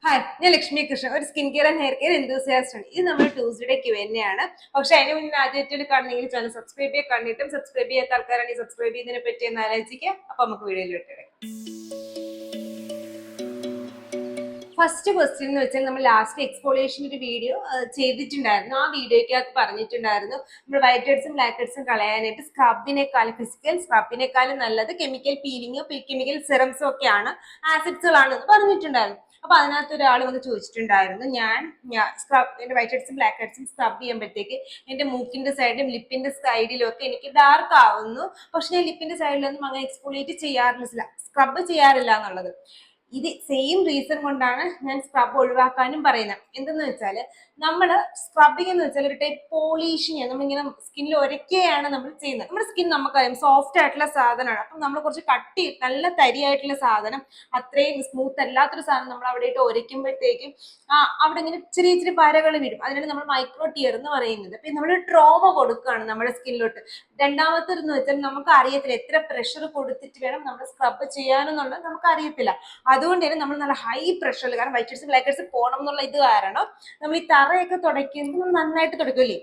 Hi, ഞാൻ ലക്ഷ്മി കൃഷ്ണൻ, ഒരു skin care and hair care enthusiast ആണ്. ഇത് നമ്മുടെ ട്യൂസ്ഡേ Q&A ആണ്. പക്ഷെ അതിന് മുന്നേ ആദ്യമായിട്ട് കാണണമെങ്കിൽ ചാനൽ സബ്സ്ക്രൈബ് ചെയ്യുക. കണ്ടിട്ടും സബ്സ്ക്രൈബ് ചെയ്യാത്ത ആൾക്കാരാണെങ്കിൽ സബ്സ്ക്രൈബ് ചെയ്യുന്നതിനെ പറ്റി ഒന്ന് ആലോചിക്കുക. അപ്പൊ നമുക്ക് വീഡിയോയിൽ വിട്ടേ. ഫസ്റ്റ് ക്വസ്റ്റ്യൻ എന്ന് വെച്ചാൽ നമ്മൾ ലാസ്റ്റ് എക്സ്പോളിയേഷൻ ഒരു വീഡിയോ ചെയ്തിട്ടുണ്ടായിരുന്നു. ആ വീഡിയോയ്ക്കകത്ത് പറഞ്ഞിട്ടുണ്ടായിരുന്നു നമ്മൾ വൈറ്റ് ഹെഡ്സും ബ്ലാക്ക് ഹെഡ്സും കളയാനായിട്ട് സ്ക്രബിനേക്കാളും ഫിസിക്കൽ സ്ക്രബിനേക്കാളും നല്ലത് കെമിക്കൽ പീലിങ്ങോ കെമിക്കൽ സിറംസോ ഒക്കെയാണ്, ആസിഡ്സുകളാണെന്ന് പറഞ്ഞിട്ടുണ്ടായിരുന്നു. അപ്പൊ അതിനകത്ത് ഒരാൾ വന്ന് ചോദിച്ചിട്ടുണ്ടായിരുന്നു, ഞാൻ എന്റെ വൈറ്റ് ഹെഡ്സും ബ്ലാക്ക് ഹെഡ്സും സ്ക്രബ് ചെയ്യുമ്പോഴത്തേക്ക് എന്റെ മൂക്കിന്റെ സൈഡിലും ലിപ്പിന്റെ സൈഡിലും ഒക്കെ എനിക്ക് ഡാർക്ക് ആവുന്നു, പക്ഷെ ഞാൻ ലിപ്പിന്റെ സൈഡിലൊന്നും അങ്ങനെ എക്സ്പോളിയേറ്റ് ചെയ്യാറില്ല, സ്ക്രബ് ചെയ്യാറില്ല എന്നുള്ളത്. ഇത് സെയിം റീസൺ കൊണ്ടാണ് ഞാൻ സ്ക്രബ് ഒഴിവാക്കാനും പറയുന്നത്. എന്തെന്ന് വെച്ചാൽ നമ്മൾ സ്ക്രബിങ് എന്ന് വെച്ചാൽ ഒരു ടൈപ്പ് പോളിഷിങ്, നമ്മളിങ്ങനെ സ്കിന്നിൽ ഒരക്കെയാണ് നമ്മൾ ചെയ്യുന്നത്. നമ്മുടെ സ്കിൻ നമുക്കറിയാം സോഫ്റ്റ് ആയിട്ടുള്ള സാധനമാണ്. അപ്പം നമ്മൾ കുറച്ച് കട്ടി നല്ല തരിയായിട്ടുള്ള സാധനം, അത്രയും സ്മൂത്ത് അല്ലാത്തൊരു സാധനം നമ്മൾ അവിടെ ഇട്ട് ഒരയ്ക്കുമ്പോഴത്തേക്കും അവിടെ ഇങ്ങനെ ചെറിയ ചെറിയ വരകൾ വീഴും. അതിനാണ് നമ്മൾ മൈക്രോ ടിയർ എന്ന് പറയുന്നത്. അപ്പം നമ്മൾ ട്രോമ കൊടുക്കുകയാണ് നമ്മുടെ സ്കിന്നിലോട്ട്. രണ്ടാമത്തേന്ന് വെച്ചാൽ നമുക്ക് അറിയത്തില്ല എത്ര പ്രഷർ കൊടുത്തിട്ട് വേണം നമ്മൾ സ്ക്രബ് ചെയ്യാനെന്നുള്ളത് നമുക്ക് അറിയത്തില്ല. അതുകൊണ്ട് തന്നെ നമ്മൾ നല്ല ഹൈ പ്രഷറിൽ, കാരണം വൈറ്റ് ഹെഡ്സ് ബ്ലാക്ക് ഹെഡ്സ് പോകണം എന്നുള്ള ഇത് കാരണം നമ്മൾ ഈ തറയൊക്കെ തുടയ്ക്കുമ്പോൾ നമ്മൾ നന്നായിട്ട് തുടയ്ക്കില്ലേ,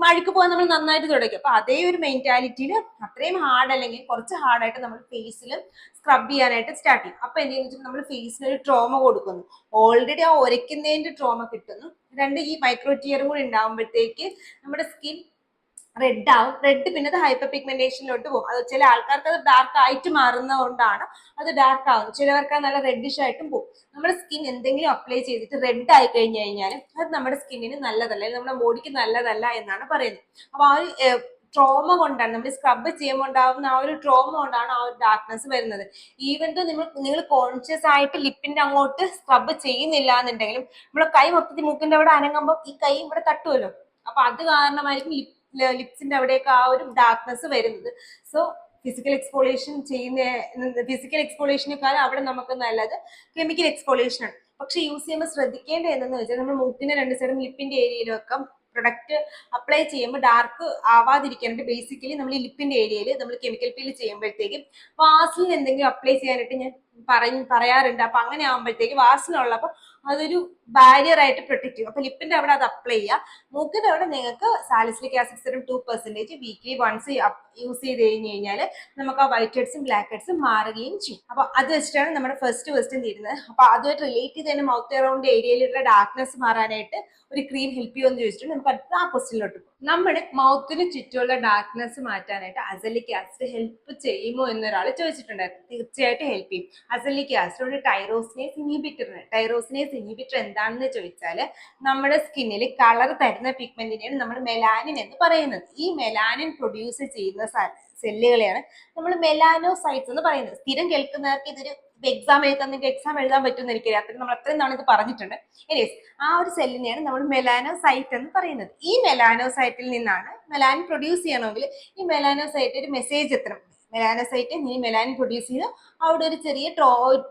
മഴയ്ക്ക് പോകാൻ നമ്മൾ നന്നായിട്ട് തുടയ്ക്കും. അപ്പൊ അതേ ഒരു മെന്റാലിറ്റിയിൽ അത്രയും ഹാർഡ് അല്ലെങ്കിൽ കുറച്ച് ഹാർഡായിട്ട് നമ്മൾ ഫേസിൽ സ്ക്രബ് ചെയ്യാനായിട്ട് സ്റ്റാർട്ട് ചെയ്യും. അപ്പൊ എന്തെങ്കിലും വെച്ചാൽ നമ്മൾ ഫേസിന് ഒരു ട്രോമ കൊടുക്കുന്നു. ഓൾറെഡി ആ ഒരയ്ക്കുന്നതിന്റെ ട്രോമ കിട്ടുന്നു. രണ്ട് ഈ മൈക്രോ ടിയറും കൂടി ഉണ്ടാകുമ്പോഴത്തേക്ക് നമ്മുടെ സ്കിൻ റെഡ് ആവും. റെഡ് പിന്നെ അത് ഹൈപ്പർ പിഗ്മെന്റേഷനിലോട്ട് പോകും. അത് ചില ആൾക്കാർക്ക് അത് ഡാർക്ക് ആയിട്ട് മാറുന്നതുകൊണ്ടാണ് അത് ഡാർക്ക് ആവുന്നത്. ചിലവർക്ക് അത് നല്ല റെഡിഷ് ആയിട്ടും പോകും. നമ്മുടെ സ്കിൻ എന്തെങ്കിലും അപ്ലൈ ചെയ്തിട്ട് റെഡ് ആയി കഴിഞ്ഞു കഴിഞ്ഞാൽ അത് നമ്മുടെ സ്കിന്നിന് നല്ലതല്ല, അല്ലെങ്കിൽ നമ്മുടെ ബോഡിക്ക് നല്ലതല്ല എന്നാണ് പറയുന്നത്. അപ്പൊ ആ ഒരു ട്രോമ കൊണ്ടാണ്, നമ്മൾ സ്ക്രബ് ചെയ്യുമ്പോൾ ഉണ്ടാവുന്ന ആ ഒരു ട്രോമ കൊണ്ടാണ് ആ ഒരു ഡാർക്ക്നെസ് വരുന്നത്. ഈവൻ ദോ നിങ്ങൾ കോൺഷ്യസ് ആയിട്ട് ലിപ്പിന്റെ അങ്ങോട്ട് സ്ക്രബ് ചെയ്യുന്നില്ല എന്നുണ്ടെങ്കിലും നമ്മുടെ കൈ മൊത്തത്തിൽ മൂക്കിന്റെ അവിടെ അനങ്ങുമ്പോൾ ഈ കൈ ഇവിടെ തട്ടുമല്ലോ. അപ്പൊ അത് കാരണമായിരിക്കും ലിപ്സിന്റെ അവിടെയൊക്കെ ആ ഒരു ഡാർക്ക്നെസ് വരുന്നത്. സോ ഫിസിക്കൽ എക്സ്പോളിയേഷനേക്കാളും അവിടെ നമുക്ക് നല്ലത് കെമിക്കൽ എക്സ്പോളിയേഷൻ ആണ്. പക്ഷെ യൂസ് ചെയ്യുമ്പോൾ ശ്രദ്ധിക്കേണ്ടത് എന്തെന്ന് വെച്ചാൽ നമ്മൾ മൂക്കിന്റെ രണ്ട് സൈഡും ലിപ്പിന്റെ ഏരിയയിലും ഒക്കെ പ്രൊഡക്റ്റ് അപ്ലൈ ചെയ്യുമ്പോൾ ഡാർക്ക് ആവാതിരിക്കാനായിട്ട് ബേസിക്കലി നമ്മൾ ഈ ലിപ്പിന്റെ ഏരിയയിൽ നമ്മൾ കെമിക്കൽ പീൽ ചെയ്യുമ്പോഴത്തേക്കും വാസലിൻ എന്തെങ്കിലും അപ്ലൈ ചെയ്യാനായിട്ട് ഞാൻ പറയാറുണ്ട്. അപ്പൊ അങ്ങനെ ആകുമ്പോഴത്തേക്ക് വാസലിനുള്ളപ്പോൾ അതൊരു ബാരിയർ ആയിട്ട് പ്രൊട്ടക്ട് ചെയ്യും. അപ്പൊ ലിപ്പിന്റെ അവിടെ അത് അപ്ലൈ ചെയ്യുക. മൂക്കിന്റെ അവിടെ നിങ്ങൾക്ക് salicylic acid serum 2% weekly once use ചെയ്ത് കഴിഞ്ഞ് കഴിഞ്ഞാൽ നമുക്ക് ആ വൈറ്റ് ഹെഡ്സും ബ്ലാക്ക് ഹെഡ്സും മാറുകയും ചെയ്യും. അപ്പൊ അത് വെച്ചിട്ടാണ് നമ്മുടെ ഫസ്റ്റ് ക്വസ്റ്റ്യൻ തീരുന്നത്. അപ്പൊ അതുമായിട്ട് റിലേറ്റ് ചെയ്ത് തന്നെ മൗത്ത് അറൗണ്ട് ഏരിയയിലുള്ള ഡാർക്ക്നെസ് മാറാനായിട്ട് ഒരു ക്രീം ഹെൽപ്പ് ചെയ്യുമെന്ന് ചോദിച്ചിട്ട് നമുക്ക് അടുത്ത ആ ക്വസ്റ്റ്യനിലോട്ട് പോകും. നമ്മുടെ മൗത്തിന് ചുറ്റുമുള്ള ഡാർക്ക്നെസ് മാറ്റാനായിട്ട് അസലിക് ആസിഡ് ഹെൽപ്പ് ചെയ്യുമോ എന്നൊരാൾ ചോദിച്ചിട്ടുണ്ടായിരുന്നു. തീർച്ചയായിട്ടും ഹെൽപ്പ് ചെയ്യും. അസലിക് ആസിഡ് ഒരു ടൈറോസിനേസ് ഇൻഹിബിറ്റർ ആണ്. ടൈറോസിനേസ് ഇൻഹിബിറ്റർ എന്താണെന്ന് ചോദിച്ചാൽ നമ്മുടെ സ്കിന്നിൽ കളർ തരുന്ന പിഗ്മെന്റിനെയാണ് നമ്മൾ മെലാനിൻ എന്ന് പറയുന്നത്. ഈ മെലാനിൻ പ്രൊഡ്യൂസ് ചെയ്യുന്ന സെല്ലുകളെയാണ് നമ്മൾ മെലാനോസൈറ്റ്സ് എന്ന് പറയുന്നത്. സ്ഥിരം കേൾക്കുന്നവർക്ക് ഇതൊരു എക്സാം എഴുതാൻ പറ്റുമെന്ന് എനിക്കറിയാം. നമ്മൾ അത്രയും തവണ ഇത് പറഞ്ഞിട്ടുണ്ട്. എനിവേസ്, ആ ഒരു സെല്ലിനെയാണ് നമ്മൾ മെലാനോസൈറ്റ് എന്ന് പറയുന്നത്. ഈ മെലാനോസൈറ്റിൽ നിന്നാണ് മെലാനിൻ പ്രൊഡ്യൂസ് ചെയ്യണമെങ്കിൽ ഈ മെലാനോസൈറ്റ് ഒരു മെസ്സേജ് എത്തണം. മെലാനോസൈറ്റ് നീ മെലാനിൻ പ്രൊഡ്യൂസ് ചെയ്ത് അവിടെ ഒരു ചെറിയ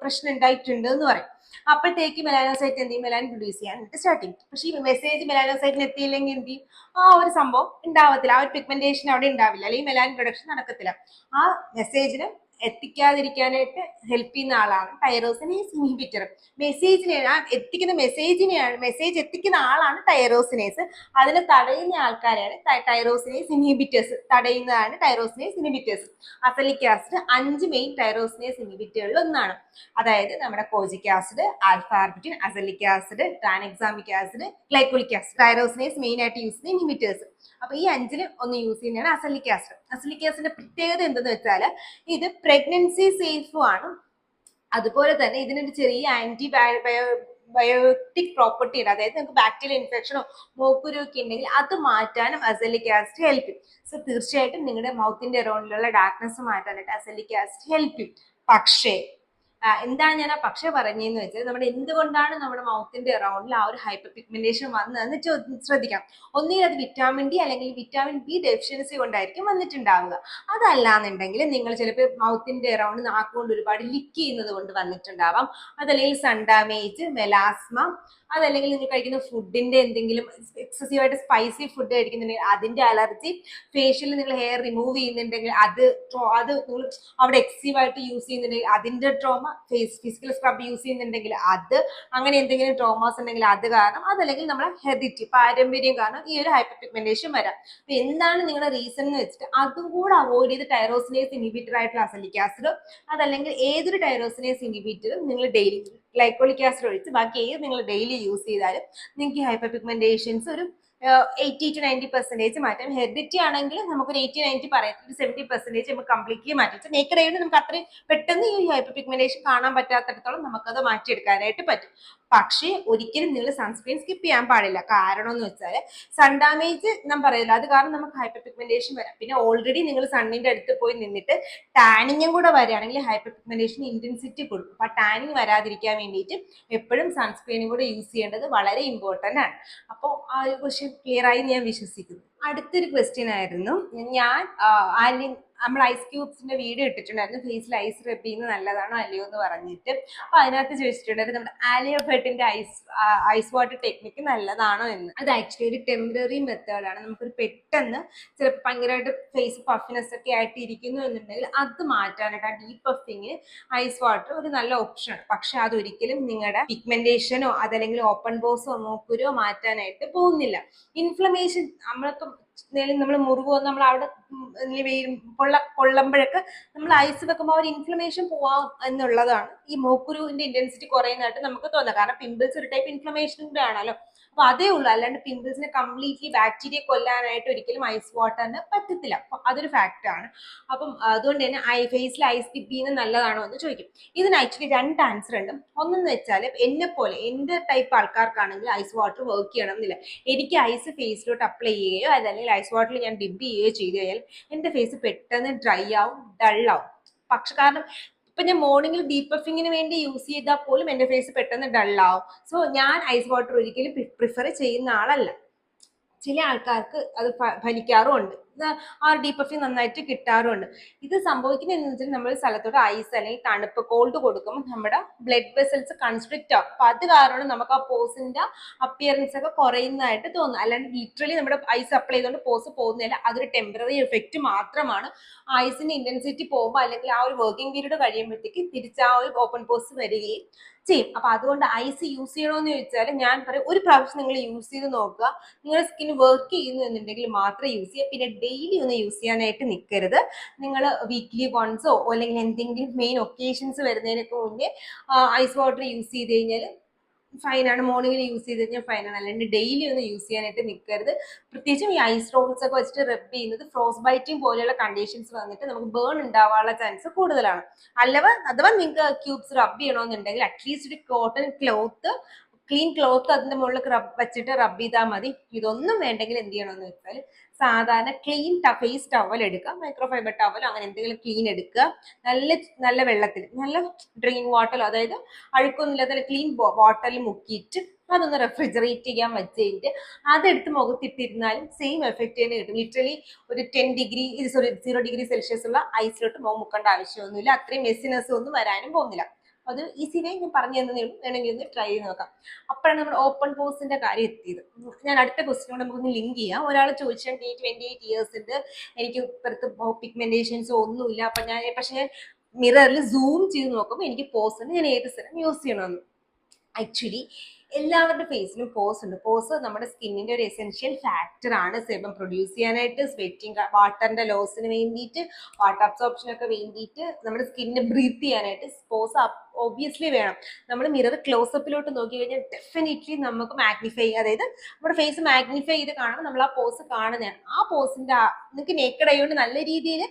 പ്രശ്നം ഉണ്ടായിട്ടുണ്ട് എന്ന് പറയും. അപ്പോഴത്തേക്ക് മെലാനോസൈറ്റ് എന്ത് ചെയ്യും, മെലാനിൻ പ്രൊഡ്യൂസ് ചെയ്യാൻ സ്റ്റാർട്ട് ചെയ്യും. പക്ഷെ ഈ മെസ്സേജ് മെലാനോസൈറ്റിന് എത്തിയില്ലെങ്കിൽ എന്ത് ചെയ്യും, ആ ഒരു സംഭവം ഉണ്ടാവത്തില്ല, ആ ഒരു പിഗ്മെന്റേഷൻ അവിടെ ഉണ്ടാവില്ല, അല്ലെങ്കിൽ മെലാനിൻ പ്രൊഡക്ഷൻ നടക്കത്തില്ല. ആ മെസ്സേജിന് എത്തിക്കാതിരിക്കാനായിട്ട് ഹെൽപ്പ് ചെയ്യുന്ന ആളാണ് ടൈറോസിനേസ് ഇൻഹിബിറ്റർ. മെസ്സേജ് എത്തിക്കുന്ന ആളാണ് ടൈറോസിനേസ്. അതിനെ തടയുന്ന ആൾക്കാരെയാണ് ടൈറോസിനേസ് ഇൻഹിബിറ്റേഴ്സ്. തടയുന്നതാണ് tyrosinase inhibitors. Azelaic acid 5 main tyrosinase ഇൻഹിബിറ്ററുകളിൽ ഒന്നാണ്. അതായത് നമ്മുടെ kojic acid, alpha arbutin, azelaic acid, tranexamic acid, glycolic acid. Tyrosinase main ആയിട്ട് യൂസ് ചെയ്യുന്ന ഇൻഹിബിറ്റേഴ്സ്. അപ്പൊ ഈ 5 ഒന്ന് യൂസ് ചെയ്യുന്നതാണ് അസലിക് ആസിഡ്. അസലിക് ആസിഡിന്റെ പ്രത്യേകത എന്തെന്ന് വെച്ചാൽ ഇത് പ്രഗ്നൻസി സേഫും ആണ്. അതുപോലെ തന്നെ ഇതിനൊരു ചെറിയ ബയോട്ടിക് പ്രോപ്പർട്ടി ഉണ്ട്. അതായത് നമുക്ക് ബാക്ടീരിയൽ ഇൻഫെക്ഷനോ മൂക്കുരു ഒക്കെ ഉണ്ടെങ്കിൽ അത് മാറ്റാനും അസലിക് ആസിഡ് ഹെൽപ്പ് ചെയ്യും. സോ തീർച്ചയായിട്ടും നിങ്ങളുടെ മൗത്തിന്റെ അറൗണ്ടിലുള്ള ഡാർക്ക്നെസ് മാറ്റാനായിട്ട് അസലിക് ആസിഡ് ഹെൽപ്പ് ചെയ്യും. പക്ഷേ എന്താണ് ഞാൻ ആ പക്ഷെ പറഞ്ഞതെന്ന് വെച്ചാൽ നമ്മുടെ എന്തുകൊണ്ടാണ് നമ്മുടെ മൗത്തിന്റെ അറൗണ്ടിൽ ആ ഒരു ഹൈപ്പർ പിഗ്മെന്റേഷൻ വന്നതെന്ന് ശ്രദ്ധിക്കാം. ഒന്നുകിൽ അത് വിറ്റാമിൻ ഡി അല്ലെങ്കിൽ വിറ്റാമിൻ ബി ഡെഫിഷ്യൻസി കൊണ്ടായിരിക്കും വന്നിട്ടുണ്ടാവുക. അതല്ലാന്നുണ്ടെങ്കിൽ നിങ്ങൾ ചിലപ്പോൾ മൗത്തിന്റെ അറൗണ്ട് നാക്കുകൊണ്ട് ഒരുപാട് ലിക്ക് ചെയ്യുന്നത് കൊണ്ട് വന്നിട്ടുണ്ടാവാം. അതല്ലെങ്കിൽ സൺ ഡാമേജ്, മെലാസ്മ, അതല്ലെങ്കിൽ നിങ്ങൾ കഴിക്കുന്ന ഫുഡിന്റെ എന്തെങ്കിലും എക്സസീവായിട്ട് സ്പൈസി ഫുഡ് കഴിക്കുന്നുണ്ടെങ്കിൽ അതിന്റെ അലർജി, ഫേഷ്യലിൽ നിങ്ങൾ ഹെയർ റിമൂവ് ചെയ്യുന്നുണ്ടെങ്കിൽ അത് നിങ്ങൾ അവിടെ എക്സസീവായിട്ട് യൂസ് ചെയ്യുന്നുണ്ടെങ്കിൽ അതിന്റെ ട്രോമ, ഫിസിക്കൽ സ്ക്രബ് യൂസ് ചെയ്യുന്നുണ്ടെങ്കിൽ അത്, അങ്ങനെ എന്തെങ്കിലും ട്രോമാസ് ഉണ്ടെങ്കിൽ അത് കാരണം, അതല്ലെങ്കിൽ നമ്മുടെ ഹെറിഡിറ്റി പാരമ്പര്യം കാരണം ഈ ഒരു ഹൈപ്പർ പിഗ്മെന്റേഷൻ വരാം. അപ്പൊ എന്താണ് നിങ്ങളുടെ റീസൺ എന്ന് വെച്ചിട്ട് അതും കൂടെ അവോയ്ഡ് ചെയ്ത് ടൈറോസിനേസ് ഇൻഹിബിറ്റർ ആയിട്ടുള്ള അസലിക് ആസിഡ്, അതല്ലെങ്കിൽ ഏതൊരു ടൈറോസിനേസ് ഇൻഹിബിറ്ററും നിങ്ങൾ ഡെയിലി ഗ്ലൈക്കോളിക് ആസിഡ് ഒഴിച്ച് ബാക്കി ഏത് നിങ്ങൾ ഡെയിലി യൂസ് ചെയ്താലും നിങ്ങൾക്ക് ഹൈപ്പർ പിഗ്മെന്റേഷൻസ് ഒരു 80-90% മാറ്റാം. ഹെറിഡിറ്റി ആണെങ്കിൽ നമുക്കൊരു 80-90 പറയാം, 70% നമുക്ക് കംപ്ലീറ്റ്ലി മാറ്റി. നേക്കഡ് ആയിട്ട് നമുക്ക് അത്രയും പെട്ടെന്ന് ഈ ഹൈപ്പർ പിഗ്മെന്റേഷൻ കാണാൻ പറ്റാത്തടത്തോളം നമുക്കത് മാറ്റിയെടുക്കാനായിട്ട് പറ്റും. പക്ഷേ ഒരിക്കലും നിങ്ങൾ സൺസ്ക്രീൻ സ്കിപ്പ് ചെയ്യാൻ പാടില്ല. കാരണം എന്ന് വെച്ചാൽ സൺ ഡാമേജ് ഞാൻ പറയില്ല, അത് കാരണം നമുക്ക് ഹൈപ്പർ പിഗ്മെന്റേഷൻ വരാം. പിന്നെ ഓൾറെഡി നിങ്ങൾ സണ്ണിന്റെ അടുത്ത് പോയി നിന്നിട്ട് ടാനിങ്ങും കൂടെ വരികയാണെങ്കിൽ ഹൈപ്പർ പിഗ്മെന്റേഷൻ ഇന്റൻസിറ്റി കൊടുക്കും. അപ്പൊ ടാനിങ് വരാതിരിക്കാൻ വേണ്ടിയിട്ട് എപ്പോഴും സൺസ്ക്രീനും കൂടെ യൂസ് ചെയ്യേണ്ടത് വളരെ ഇമ്പോർട്ടന്റ് ആണ്. അപ്പോൾ ആ ഒരു ക്വസ്റ്റ്യൻ ക്ലിയർ ആയി ഞാൻ വിശ്വസിക്കുന്നു. അടുത്തൊരു ക്വസ്റ്റ്യൻ ആയിരുന്നു, ഞാൻ നമ്മൾ ഐസ് ക്യൂബ്സിന്റെ വീഡിയോ ഇട്ടിട്ടുണ്ടായിരുന്നു, ഫേസിൽ ഐസ് റബ് ചെയ്യുന്നത് നല്ലതാണോ അല്ലയോ എന്ന് പറഞ്ഞിട്ട്. അപ്പൊ അതിനകത്ത് ചോദിച്ചിട്ടുണ്ടായിരുന്നു നമ്മുടെ ആലിയ ഭട്ടിന്റെ ഐസ് വാട്ടർ ടെക്നിക്ക് നല്ലതാണോ എന്ന്. അത് ആക്ച്വലി ഒരു ടെമ്പററി മെത്തേഡാണ്. നമുക്കൊരു പെട്ടെന്ന് ചിലപ്പോൾ ഭയങ്കരമായിട്ട് ഫേസ് പഫിനെസ് ഒക്കെ ആയിട്ട് ഇരിക്കുന്നു എന്നുണ്ടെങ്കിൽ അത് മാറ്റാനായിട്ട് ആ ഡീപ് പഫിങ് ഐസ് വാട്ടർ ഒരു നല്ല ഓപ്ഷനാണ്. പക്ഷെ അതൊരിക്കലും നിങ്ങളുടെ പിഗ്മെന്റേഷനോ അതല്ലെങ്കിൽ ഓപ്പൺ പോസോ നോക്കുരോ മാറ്റാനായിട്ട് പോകുന്നില്ല. ഇൻഫ്ലമേഷൻ നമ്മളിപ്പം നമ്മൾ മുറിവോ നമ്മൾ അവിടെ പൊള്ളുമ്പോഴൊക്കെ നമ്മൾ ഐസ് വെക്കുമ്പോൾ ഒരു ഇൻഫ്ലമേഷൻ പോവാം എന്നുള്ളതാണ് ഈ മോക്കുരുവിന്റെ ഇന്റൻസിറ്റി കുറയുന്നതായിട്ട് നമുക്ക് തോന്നുന്നത്. കാരണം പിമ്പിൾസ് ഒരു ടൈപ്പ് ഇൻഫ്ലമേഷൻ്റെ ആണല്ലോ. അപ്പൊ അതേ ഉള്ളൂ, അല്ലാണ്ട് പിമ്പിൾസിനെ കംപ്ലീറ്റ്ലി ബാക്ടീരിയ കൊല്ലാനായിട്ട് ഒരിക്കലും ഐസ് വാട്ടറിന് പറ്റത്തില്ല. അപ്പൊ അതൊരു ഫാക്ട് ആണ്. അപ്പം അതുകൊണ്ട് തന്നെ ഫേസിൽ ഐസ് ഡിപ്പ് ചെയ്യുന്നത് നല്ലതാണോ എന്ന് ചോദിക്കും. ഇതിന് ആക്ച്വലി രണ്ട് ആൻസർ ഉണ്ട്. ഒന്നെന്ന് വെച്ചാൽ എന്നെ പോലെ എന്റെ ടൈപ്പ് ആൾക്കാർക്കാണെങ്കിൽ ഐസ് വാട്ടർ വർക്ക് ചെയ്യണം എന്നില്ല. എനിക്ക് ഐസ് ഫേസിലോട്ട് അപ്ലൈ ചെയ്യുകയോ അതല്ലെങ്കിൽ ഐസ് വാട്ടറിൽ ഞാൻ ഡിപ്പ് ചെയ്യുകയോ ചെയ്ത് കഴിഞ്ഞാൽ എന്റെ ഫേസ് പെട്ടെന്ന് ഡ്രൈ ആവും, ഡള്ളാവും. പക്ഷെ കാരണം ഇപ്പൊ ഞാൻ മോർണിംഗിൽ ഡീപ് പഫിങ്ങിന് വേണ്ടി യൂസ് ചെയ്താൽ പോലും എന്റെ ഫേസ് പെട്ടെന്ന് ഡള്ളാവും. സോ ഞാൻ ഐസ് വാട്ടർ ഒരിക്കലും പ്രിഫർ ചെയ്യുന്ന ആളല്ല. ചില ആൾക്കാർക്ക് അത് ഫലിക്കാറുമുണ്ട്, ആ ഡീപ് പഫിങ് നന്നായിട്ട് കിട്ടാറുമുണ്ട്. ഇത് സംഭവിക്കുന്നത് എന്ന് വെച്ചാൽ നമ്മൾ സ്ഥലത്തോട്ട് ഐസ് അല്ലെങ്കിൽ തണുപ്പ് കോൾഡ് കൊടുക്കുമ്പോൾ നമ്മുടെ ബ്ലഡ് വെസൽസ് കൺസ്ട്രിക്റ്റ് ആവും. അപ്പൊ അത് കാരണം നമുക്ക് ആ പോസിന്റെ അപ്പിയറൻസ് ഒക്കെ കുറയുന്നതായിട്ട് തോന്നുന്നു. അല്ലാണ്ട് ലിറ്ററലി നമ്മുടെ ഐസ് അപ്ലൈ ചെയ്തുകൊണ്ട് പോസ് പോകുന്നില്ല, അതൊരു ടെമ്പററി എഫക്റ്റ് മാത്രമാണ്. ഐസിന്റെ ഇന്റൻസിറ്റി പോകുമ്പോൾ അല്ലെങ്കിൽ ആ ഒരു വർക്കിംഗ് പീരീഡ് കഴിയുമ്പോഴത്തേക്ക് തിരിച്ച് ആ ഒരു ഓപ്പൺ പോസ് വരികയും ചെയ്യും. അപ്പൊ അതുകൊണ്ട് ഐസ് യൂസ് ചെയ്യണമെന്ന് ചോദിച്ചാൽ ഞാൻ പറയും, ഒരു പ്രാവശ്യം നിങ്ങൾ യൂസ് ചെയ്ത് നോക്കുക. നിങ്ങളുടെ സ്കിൻ വർക്ക് ചെയ്യുന്നു എന്നുണ്ടെങ്കിൽ മാത്രം യൂസ് ചെയ്യുക. പിന്നെ ഡെയിലി ഒന്ന് യൂസ് ചെയ്യാനായിട്ട് നിൽക്കരുത്. നിങ്ങൾ വീക്ക്ലി വൺസോ അല്ലെങ്കിൽ എന്തെങ്കിലും മെയിൻ ഒക്കേഷൻസ് വരുന്നതിനൊക്കെ മുന്നേ ഐസ് വാട്ടർ യൂസ് ചെയ്ത് കഴിഞ്ഞാൽ ഫൈനാണ്. മോർണിംഗിൽ യൂസ് ചെയ്ത് കഴിഞ്ഞാൽ ഫൈനാണ്. അല്ലാണ്ട് ഡെയിലി ഒന്ന് യൂസ് ചെയ്യാനായിട്ട് നിൽക്കരുത്. പ്രത്യേകിച്ചും ഈ ഐസ് റോൾസ് ഒക്കെ വെച്ചിട്ട് റബ് ചെയ്യുന്നത് ഫ്രോസ്റ്റ് ബൈറ്റിംഗ് പോലെയുള്ള കണ്ടീഷൻസ് വന്നിട്ട് നമുക്ക് ബേൺ ഉണ്ടാവാനുള്ള ചാൻസ് കൂടുതലാണ്. അഥവാ നിങ്ങൾക്ക് ക്യൂബ്സ് റബ് ചെയ്യണമെന്നുണ്ടെങ്കിൽ അറ്റ്ലീസ്റ്റ് ഒരു കോട്ടൺ ക്ലോത്ത്, ക്ലീൻ ക്ലോത്ത് അതിന്റെ മുകളിൽ വെച്ചിട്ട് റബ് ചെയ്താൽ മതി. ഇതൊന്നും വേണ്ടെങ്കിൽ എന്ത് ചെയ്യണമെന്ന് വെച്ചാൽ സാധാരണ ക്ലീൻ ഫേസ് ടവൽ എടുക്കുക, മൈക്രോഫൈബർ ടവൽ അങ്ങനെ എന്തെങ്കിലും ക്ലീൻ എടുക്കുക. നല്ല വെള്ളത്തിൽ, നല്ല ഡ്രിങ്കിങ് വാട്ടർ, അതായത് അഴുക്കൊന്നുമില്ലാത്ത ക്ലീൻ വാട്ടറിൽ മുക്കിയിട്ട് അതൊന്ന് റെഫ്രിജറേറ്റ് ചെയ്യാൻ വെച്ച് കഴിഞ്ഞിട്ട് അതെടുത്ത് മുഖത്തിട്ടിരുന്നാലും സെയിം എഫക്റ്റ് തന്നെ കിട്ടും. ലിറ്ററലി ഒരു 0 ഡിഗ്രി സെൽഷ്യസ് ഉള്ള ഐസിലോട്ട് മുഖം മുക്കേണ്ട ആവശ്യമൊന്നുമില്ല. അത്രയും മെസ്സിനെസ് ഒന്നും വരാനും പോകുന്നില്ല. അത് ഈസി വേ ഞാൻ പറഞ്ഞു തന്നേ ഉള്ളൂ, വേണമെങ്കിൽ ഒന്ന് ട്രൈ ചെയ്ത് നോക്കാം. അപ്പോഴാണ് നമ്മൾ ഓപ്പൺ പോസിന്റെ കാര്യം എത്തിയത്. ഞാൻ അടുത്ത ക്വസ്റ്റ്യനോട് നമുക്കൊന്ന് ലിങ്ക് ചെയ്യാം. ഒരാൾ ചോദിച്ചാൽ 28 ഇയേഴ്സ് ഉണ്ട്, എനിക്ക് ഇപ്പുറത്ത് പിഗ്മെന്റേഷൻസ് ഒന്നുമില്ല, അപ്പൊ ഞാൻ മിററിൽ സൂം ചെയ്ത് നോക്കുമ്പോൾ എനിക്ക് പോസ് ഉണ്ട്, ഞാൻ ഏത് സ്ഥലം യൂസ് ചെയ്യണമെന്ന്. ആക്ച്വലി എല്ലാവരുടെ ഫേസിലും പോസ് ഉണ്ട്. പോസ് നമ്മുടെ സ്കിന്നിന്റെ ഒരു എസെൻഷ്യൽ ഫാക്ടർ ആണ് സെബം പ്രൊഡ്യൂസ് ചെയ്യാനായിട്ട്, സ്വെറ്റിംഗ്, വാട്ടറിന്റെ ലോസിന് വേണ്ടിയിട്ട്, വാട്ടർ അബ്സോർപ്ഷനൊക്കെ വേണ്ടിയിട്ട്, നമ്മുടെ സ്കിന്നിനെ ബ്രീത്ത് ചെയ്യാനായിട്ട് പോസ് ഒബ്വിയസ്ലി വേണം. നമ്മൾ മിറർ ക്ലോസപ്പിലോട്ട് നോക്കി കഴിഞ്ഞാൽ ഡെഫിനറ്റ്ലി നമുക്ക് മാഗ്നിഫൈ, അതായത് നമ്മുടെ ഫേസ് മാഗ്നിഫൈ ചെയ്ത് കാണുമ്പോൾ നമ്മൾ ആ പോസ് കാണുന്നതാണ്. ആ പോസിന്റെ നിങ്ങൾക്ക് നേക്കഡ് ആയതുകൊണ്ട് നല്ല രീതിയിൽ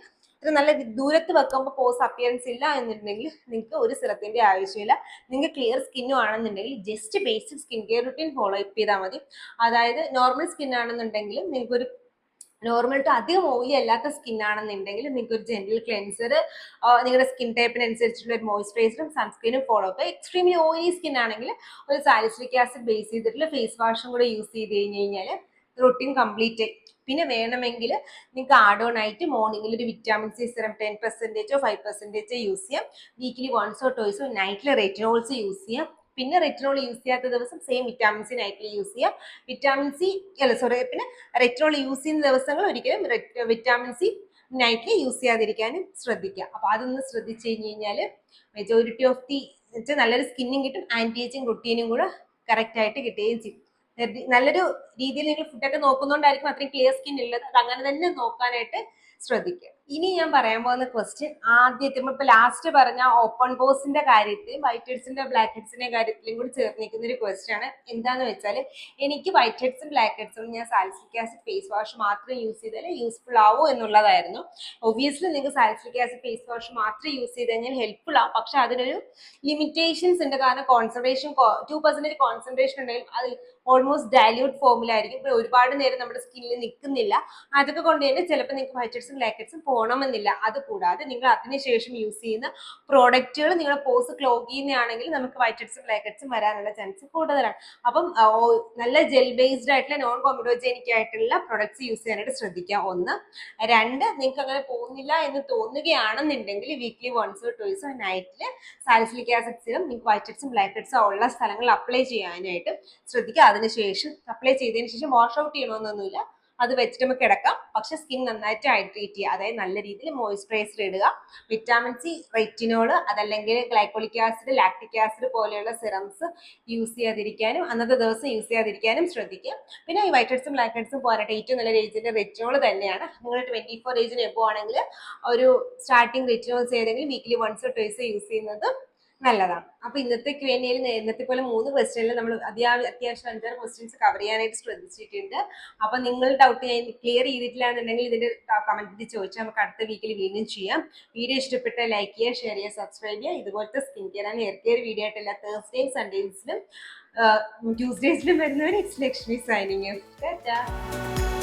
നല്ല ദൂരത്ത് വെക്കുമ്പോൾ പോസ് അപ്പിയറൻസ് ഇല്ല എന്നുണ്ടെങ്കിൽ നിങ്ങൾക്ക് ഒരു സ്ഥലത്തിന്റെ ആവശ്യമില്ല. നിങ്ങൾക്ക് ക്ലിയർ സ്കിന്നും ആണെന്നുണ്ടെങ്കിൽ just basic skin care routine follow up ചെയ്താൽ മതി. അതായത് നോർമൽ സ്കിൻ ആണെന്നുണ്ടെങ്കിൽ നിങ്ങൾക്കൊരു നോർമൽ ടു അധികം ഓയിലി അല്ലാത്ത സ്കിൻ ആണെന്നുണ്ടെങ്കിൽ നിങ്ങൾക്ക് ഒരു ജെന്റിൽ ക്ലെൻസർ, നിങ്ങളുടെ സ്കിൻ ടൈപ്പിനനുസരിച്ചുള്ള ഒരു മോയ്സ്ചറൈസറും സൺസ്ക്രീനും follow up. Extremely oily skin ആണെങ്കിൽ ഒരു സാലിസിലിക് ആസിഡ് ബേസ് ചെയ്തിട്ടുള്ള ഫേസ് വാഷും കൂടെ യൂസ് ചെയ്ത് കഴിഞ്ഞാൽ റൊട്ടീൻ കംപ്ലീറ്റ് ആയി. പിന്നെ വേണമെങ്കിൽ നിങ്ങൾക്ക് ആഡ് ഓൺ ആയിട്ട് മോർണിംഗിൽ ഒരു വിറ്റാമിൻ സി സിറം 10%ഓ 5% യൂസ് ചെയ്യാം. വീക്കിലി വൺസോ ടോയ്സോ നൈറ്റിൽ റെറ്റിനോൾസ് യൂസ് ചെയ്യാം. പിന്നെ റെറ്റിനോൾ യൂസ് ചെയ്യാത്ത ദിവസം സെയിം വിറ്റാമിൻ സി നൈറ്റിൽ യൂസ് ചെയ്യാം. പിന്നെ റെറ്റിനോൾ യൂസ് ചെയ്യുന്ന ദിവസങ്ങൾ ഒരിക്കലും വിറ്റാമിൻ സി നൈറ്റിൽ യൂസ് ചെയ്യാതിരിക്കാനും ശ്രദ്ധിക്കുക. അപ്പൊ അതൊന്ന് ശ്രദ്ധിച്ചു കഴിഞ്ഞാൽ മെജോറിറ്റി ഓഫ് ദി നല്ലൊരു സ്കിന്നും കിട്ടും, ആന്റി ഏജിങ് റുട്ടീനും കൂടെ കറക്റ്റ് ആയിട്ട് കിട്ടുകയും ചെയ്യും. നല്ലൊരു രീതിയിൽ നിങ്ങൾ ഫുഡൊക്കെ നോക്കുന്നതുകൊണ്ടായിരിക്കും അത്രയും ക്ലിയർ സ്കിൻ ഉള്ളത്. അത് അങ്ങനെ തന്നെ നോക്കാനായിട്ട് ശ്രദ്ധിക്കുക. ഇനി ഞാൻ പറയാൻ പോകുന്ന ക്വസ്റ്റ്യൻ ആദ്യത്തെ ഇപ്പൊ ലാസ്റ്റ് പറഞ്ഞ ഓപ്പൺ പോസിന്റെ കാര്യത്തിൽ വൈറ്റ് ഹെഡ്സിന്റെ ബ്ലാക്ക് ഹെഡ്സിന്റെ കാര്യത്തിലും കൂടി ചേർന്നിരിക്കുന്ന ഒരു ക്വസ്റ്റ്യൻ ആണ്. എന്താന്ന് വെച്ചാൽ എനിക്ക് വൈറ്റ് ഹെഡ്സും ബ്ലാക്ക് ഹെഡ്സും ഞാൻ സാലിസിലിക് ആസിഡ് ഫേസ് വാഷ് മാത്രം യൂസ് ചെയ്താൽ യൂസ്ഫുൾ ആവോ എന്നുള്ളതായിരുന്നു. ഒബ്വിയസ്ലി നിങ്ങൾക്ക് സാലിസിലിക് ആസിഡ് ഫേസ് വാഷ് മാത്രം യൂസ് ചെയ്ത് കഴിഞ്ഞാൽ ഹെൽപ്ഫുൾ ആവും. പക്ഷെ അതിനൊരു ലിമിറ്റേഷൻസ് ഉണ്ട്. കാരണം കോൺസെൻട്രേഷൻ 2% കോൺസെൻട്രേഷൻ ഉണ്ടെങ്കിൽ അത് ഓൾമോസ്റ്റ് ഡയല്യൂട്ട് ഫോമിലായിരിക്കും. ഇപ്പൊ ഒരുപാട് നേരം നമ്മുടെ സ്കിന്നിൽ നിൽക്കുന്നില്ല. അതൊക്കെ കൊണ്ട് തന്നെ ചിലപ്പോൾ നിങ്ങൾക്ക് വൈറ്റ് ഹെഡ്സും ബ്ലാക്ക് ഹെഡ്സും പോകണമെന്നില്ല. അതുകൂടാതെ നിങ്ങൾ അതിനുശേഷം യൂസ് ചെയ്യുന്ന പ്രോഡക്റ്റുകൾ നിങ്ങളുടെ പോസ് ക്ലോഗ് ചെയ്യുന്നതാണെങ്കിൽ നമുക്ക് വൈറ്റ് ഹെഡ്സും ബ്ലാക്ക് ഹെഡ്സും വരാനുള്ള ചാൻസ് കൂടുതലാണ്. അപ്പം നല്ല ജെൽ ബേസ്ഡ് ആയിട്ടുള്ള നോൺ കോമഡോജനിക് ആയിട്ടുള്ള പ്രൊഡക്ട്സ് യൂസ് ചെയ്യാനായിട്ട് ശ്രദ്ധിക്കുക. 1. 2, നിങ്ങൾക്ക് അങ്ങനെ പോകുന്നില്ല എന്ന് തോന്നുകയാണെന്നുണ്ടെങ്കിൽ വീക്ക്ലി വൺസോ ട്വൈസോ നൈറ്റിൽ സാലിസിലിക് ആസിഡ് സിറം നിങ്ങൾക്ക് വൈറ്റ് ഹെഡ്സും ബ്ലാക്ക് ഹെഡ്സും ഉള്ള സ്ഥലങ്ങളിൽ അപ്ലൈ ചെയ്യാനായിട്ട് ശ്രദ്ധിക്കുക. അതിനുശേഷം അപ്ലൈ ചെയ്തതിന് ശേഷം വാഷ് ഔട്ട് ചെയ്യണമെന്നൊന്നുമില്ല, അത് വെച്ചിട്ട് നമുക്ക് കിടക്കാം. പക്ഷെ സ്കിൻ നന്നായിട്ട് ഹൈഡ്രേറ്റ് ചെയ്യുക, അതായത് നല്ല രീതിയിൽ മോയ്സ്ചറൈസർ ഇടുക. വിറ്റാമിൻ സി, റെറ്റിനോൾ, അതല്ലെങ്കിൽ ഗ്ലൈക്കോളിക് ആസിഡ്, ലാക്ടിക് ആസിഡ് പോലെയുള്ള സിറംസ് യൂസ് ചെയ്യാതിരിക്കാനും അന്നത്തെ ദിവസം യൂസ് ചെയ്യാതിരിക്കാനും ശ്രദ്ധിക്കുക. പിന്നെ ഈ വൈറ്റ് ഹെഡ്സും ബ്ലാക്ക് ഹെഡ്സും പോരാട്ടെ ഏറ്റവും നല്ല ഏജിന്റെ റെറ്റിനോൾ തന്നെയാണ്. നിങ്ങൾ 24 ഏജിന് എബോ ആണെങ്കിൽ ഒരു സ്റ്റാർട്ടിങ് റെറ്റിനോൾസ് ഏതെങ്കിലും വീക്ക്ലി വൺസോ ട്വൈസോ യൂസ് ചെയ്യുന്നത് നല്ലതാണ്. അപ്പൊ ഇന്നത്തെ Q&A ഇന്നത്തെ പോലെ 3 ക്വസ്റ്റ്യനിൽ നമ്മൾ അത്യാവശ്യം 5-6 ക്വസ്റ്റ്യൻസ് കവർ ചെയ്യാനായിട്ട് ശ്രദ്ധിച്ചിട്ടുണ്ട്. അപ്പൊ നിങ്ങൾ ഡൗട്ട് ഞാൻ ക്ലിയർ ചെയ്തിട്ടില്ലാന്നുണ്ടെങ്കിൽ ഇതിന്റെ കമന്റിൽ ചോദിച്ചാൽ നമുക്ക് അടുത്ത വീക്കിൽ വീണ്ടും ചെയ്യാം. വീഡിയോ ഇഷ്ടപ്പെട്ട ലൈക്ക് ചെയ്യുക, ഷെയർ ചെയ്യുക, സബ്സ്ക്രൈബ് ചെയ്യുക. ഇതുപോലത്തെ skin care and hair care video ആയിട്ടില്ല തേഴ്സ്ഡേയും സൺഡേസിലും ട്യൂസ്ഡേസിലും വരുന്നവർ ഇറ്റ്സ് ലക്ഷ്മി സൈനിങ് ഓഫ്.